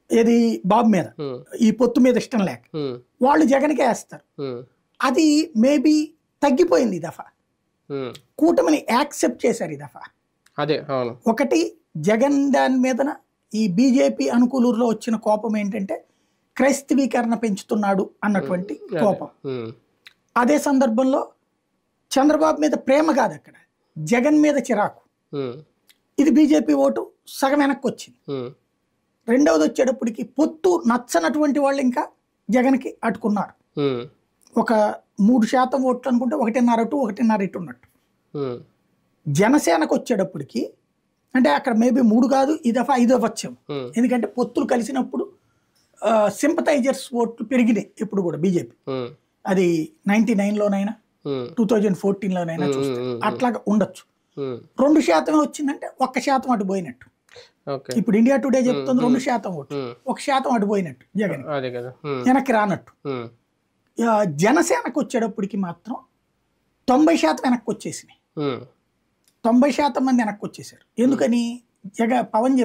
ఏది బాబు మీద ఈ పొత్తు మీద ఇష్టం లేక వాళ్ళు జగన్కే వేస్తారు. అది మేబీ తగ్గిపోయింది ఈ దఫా. కూటమిని యాక్సెప్ట్ చేశారు ఈ దఫా. అదే ఒకటి జగన్ దాని మీదన ఈ బీజేపీ అనుకూలూరులో వచ్చిన కోపం ఏంటంటే క్రైస్తవీకరణ పెంచుతున్నాడు అన్నటువంటి కోపం. అదే సందర్భంలో చంద్రబాబు మీద ప్రేమ కాదు, అక్కడ జగన్ మీద చిరాకు. ఇది బీజేపీ ఓటు సగం వెనక్కి వచ్చింది. రెండవది వచ్చేటప్పటికి పొత్తు నచ్చనటువంటి వాళ్ళు ఇంకా జగన్కి అట్టుకున్నారు. ఒక 3% ఓట్లు అనుకుంటే 1.5 to 1.5 ఇటు ఉన్నట్టు. జనసేనకు వచ్చేటప్పటికి అంటే అక్కడ మేబీ 3 కాదు, ఈ దఫా 5 అవ్వచ్చేమో. ఎందుకంటే పొత్తులు కలిసినప్పుడు సింపథైజర్స్ ఓట్లు పెరిగినాయి ఎప్పుడు కూడా బీజేపీ. అది 99లోనైనా 2014లోనైనా చూస్తే అట్లాగా ఉండొచ్చు. 2% వచ్చిందంటే 1% అటు పోయినట్టు. ఇప్పుడు ఇండియా టుడే చెప్తుంది 2% ఓట్లు, 1% అటు పోయినట్టు జగన్ వెనక్కి రానట్టు. జనసేనకు వచ్చేటప్పటికి మాత్రం 90% వెనక్కి వచ్చేసినాయి. 90% మంది వెనక్కి వచ్చేసారు. ఎందుకని పవన్